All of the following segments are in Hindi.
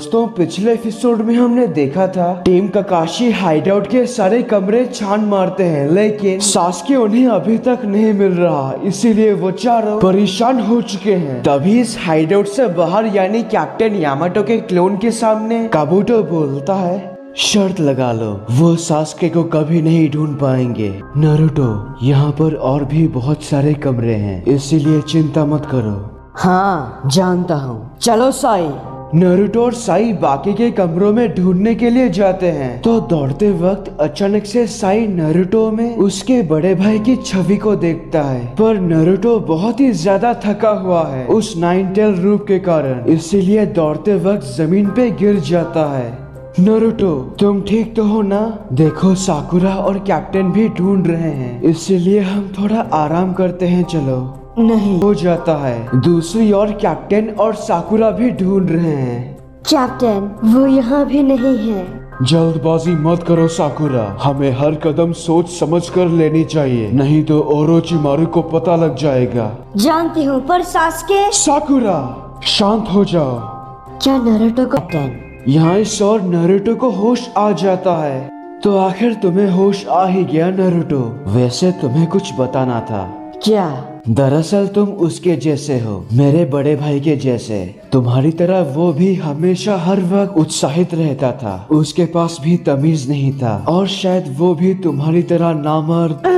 दोस्तों पिछले एपिसोड में हमने देखा था टीम ककाशी हाइडआउट के सारे कमरे छान मारते हैं, लेकिन सास्के उन्हें अभी तक नहीं मिल रहा, इसीलिए वो चारों परेशान हो चुके हैं। तभी इस हाइडआउट से बाहर यानी कैप्टन यामाटो के क्लोन के सामने काबुटो बोलता है, शर्त लगा लो, वो सास्के को कभी नहीं ढूंढ पाएंगे। नारुतो, यहाँ पर और भी बहुत सारे कमरे हैं, इसीलिए चिंता मत करो। हाँ जानता हूँ, चलो साई। नारुतो और साई बाकी के कमरों में ढूंढने के लिए जाते हैं, तो दौड़ते वक्त अचानक से साई नारुतो में उसके बड़े भाई की छवि को देखता है, पर नारुतो बहुत ही ज्यादा थका हुआ है उस 9 टेल रूप के कारण, इसीलिए दौड़ते वक्त जमीन पे गिर जाता है। नारुतो, तुम ठीक तो हो ना? देखो साकुरा और कैप्टन भी ढूंढ रहे हैं, इसीलिए हम थोड़ा आराम करते हैं, चलो। नहीं हो जाता है। दूसरी ओर कैप्टन और साकुरा भी ढूंढ रहे हैं। कैप्टन, वो यहाँ भी नहीं है। जल्दबाजी मत करो साकुरा, हमें हर कदम सोच समझ कर लेनी चाहिए, नहीं तो ओरोचिमारू को पता लग जाएगा। जानती हूँ, पर सास्के। साकुरा, शांत हो जाओ। क्या नारुतो को? कैप्टन, यहाँ इस और नारुतो को होश आ जाता है। तो आखिर तुम्हें होश आ ही गया नारुतो। वैसे तुम्हें कुछ बताना था। क्या? दरअसल तुम उसके जैसे हो, मेरे बड़े भाई के जैसे। तुम्हारी तरह वो भी हमेशा हर वक्त उत्साहित रहता था, उसके पास भी तमीज नहीं था, और शायद वो भी तुम्हारी तरह नामर्द।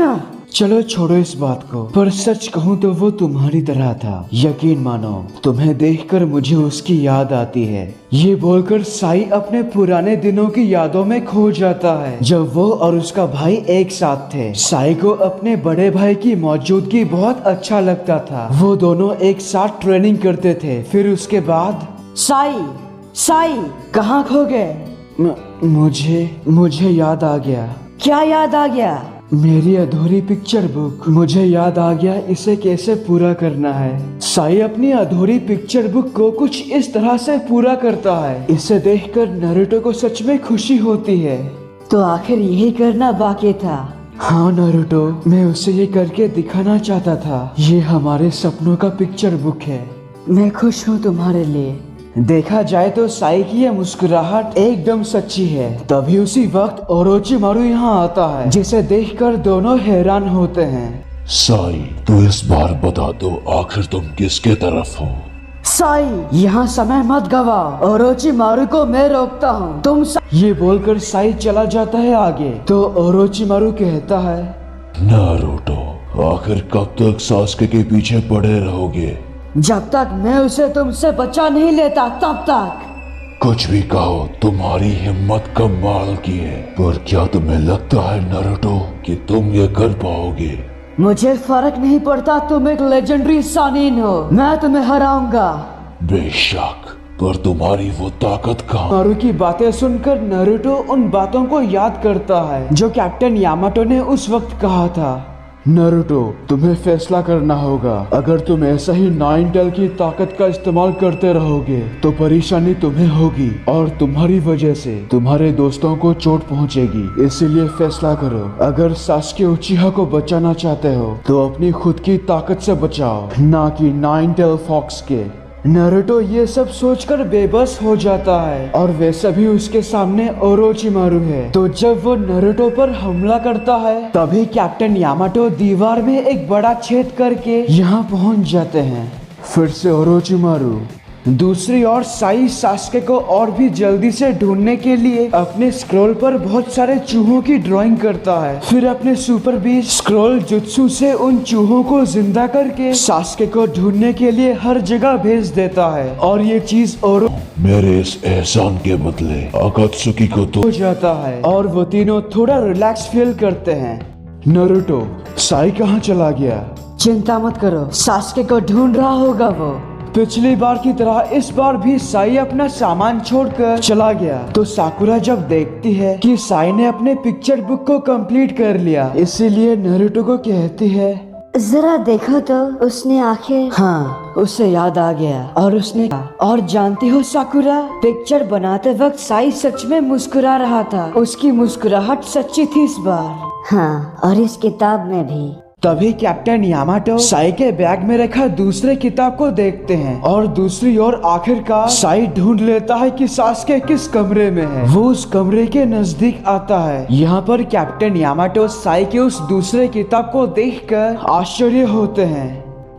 चलो छोड़ो इस बात को, पर सच कहूँ तो वो तुम्हारी तरह था, यकीन मानो। तुम्हें देखकर मुझे उसकी याद आती है। ये बोलकर साई अपने पुराने दिनों की यादों में खो जाता है, जब वो और उसका भाई एक साथ थे। साई को अपने बड़े भाई की मौजूदगी बहुत अच्छा लगता था, वो दोनों एक साथ ट्रेनिंग करते थे। फिर उसके बाद साई कहाँ खो गए? मुझे याद आ गया। क्या याद आ गया? मेरी अधूरी पिक्चर बुक। मुझे याद आ गया इसे कैसे पूरा करना है। साई अपनी अधूरी पिक्चर बुक को कुछ इस तरह से पूरा करता है, इसे देखकर नारुतो को सच में खुशी होती है। तो आखिर यही करना बाकी था। हाँ नारुतो, मैं उसे ये करके दिखाना चाहता था। ये हमारे सपनों का पिक्चर बुक है। मैं खुश हूँ तुम्हारे लिए। देखा जाए तो साई की यह मुस्कुराहट एकदम सच्ची है। तभी उसी वक्त ओरोचिमारू यहाँ आता है, जिसे देखकर दोनों हैरान होते हैं। साई, तू इस बार बता दो आखिर तुम किसके तरफ हो? साई, यहाँ समय मत गवाओ, ओरोचिमारू को मैं रोकता हूँ, तुम ये बोलकर साई चला जाता है आगे, तो ओरोचिमारू कहता है, नारुतो, आखिर कब तक सास्के के पीछे पड़े रहोगे? जब तक मैं उसे तुमसे बचा नहीं लेता तब तक। कुछ भी कहो, तुम्हारी हिम्मत कमाल की है, पर क्या तुम्हें लगता है नारुतो कि तुम ये कर पाओगे? मुझे फर्क नहीं पड़ता, तुम एक लेजेंडरी सानिन हो, मैं तुम्हें हराऊंगा। बेशक, पर तुम्हारी वो ताकत कहाँ? मारू की बातें सुनकर नारुतो उन बातों को याद करता है जो कैप्टन यामाटो ने उस वक्त कहा था। नारुतो, तुम्हें फैसला करना होगा। अगर तुम ऐसा ही 9 टेल की ताकत का इस्तेमाल करते रहोगे तो परेशानी तुम्हें होगी, और तुम्हारी वजह से तुम्हारे दोस्तों को चोट पहुंचेगी। इसीलिए फैसला करो, अगर सास्के उचिहा को बचाना चाहते हो तो अपनी खुद की ताकत से बचाओ, ना कि 9 टेल फॉक्स के। नारुतो ये सब सोचकर बेबस हो जाता है, और वैसे भी उसके सामने ओरोचिमारू है। तो जब वो नारुतो पर हमला करता है, तभी कैप्टन यामाटो दीवार में एक बड़ा छेद करके यहाँ पहुँच जाते हैं। फिर से ओरोचिमारू। दूसरी ओर साई सास्के को और भी जल्दी से ढूंढने के लिए अपने स्क्रॉल पर बहुत सारे चूहों की ड्राइंग करता है। फिर अपने सुपर बीच स्क्रॉल जुत्सु से उन चूहों को जिंदा करके सास्के को ढूंढने के लिए हर जगह भेज देता है, और ये चीज और मेरे इस एहसान के बदले अकात्सुकी को तो हो जाता है, और वो तीनों थोड़ा रिलैक्स फील करते हैं। नारुतो, साई कहाँ चला गया? चिंता मत करो, सास्के को ढूंढ रहा होगा वो। पिछली बार की तरह इस बार भी साई अपना सामान छोड़कर चला गया, तो साकुरा जब देखती है कि साई ने अपने पिक्चर बुक को कंप्लीट कर लिया, इसीलिए नारुतो को कहती है, जरा देखो तो, उसने आखिर। हाँ, उसे याद आ गया, और उसने और जानती हो साकुरा, पिक्चर बनाते वक्त साई सच में मुस्कुरा रहा था, उसकी मुस्कुराहट सच्ची थी इस बार। हाँ, और इस किताब में भी। तभी कैप्टन यामाटो साई के बैग में रखा दूसरे किताब को देखते हैं और दूसरी ओर आखिरकार साई ढूंढ लेता है कि सास्के किस कमरे में है। वो उस कमरे के नजदीक आता है। यहाँ पर कैप्टन यामाटो साई के उस दूसरे किताब को देखकर आश्चर्य होते हैं।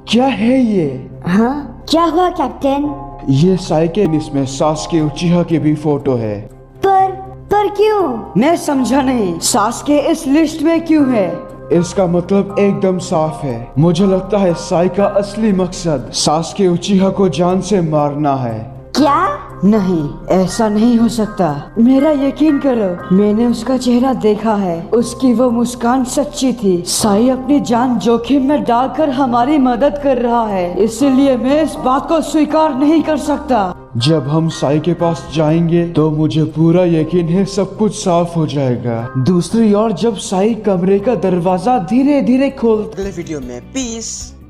क्या है ये? हाँ, क्या हुआ कैप्टन? ये साई के, इसमें सास्के उचिहा की भी फोटो है। पर क्यों? मैं समझा नहीं, सास्के इस लिस्ट में क्यों है? इसका मतलब एकदम साफ है। मुझे लगता है साई का असली मकसद सास्के उचिहा को जान से मारना है। क्या? नहीं, ऐसा नहीं हो सकता। मेरा यकीन करो, मैंने उसका चेहरा देखा है। उसकी वो मुस्कान सच्ची थी। साई अपनी जान जोखिम में डालकर हमारी मदद कर रहा है, इसलिए मैं इस बात को स्वीकार नहीं कर सकता। जब हम साई के पास जाएंगे तो मुझे पूरा यकीन है सब कुछ साफ हो जाएगा। दूसरी ओर जब साई कमरे का दरवाजा धीरे धीरे खोल अगले वीडियो में पीस।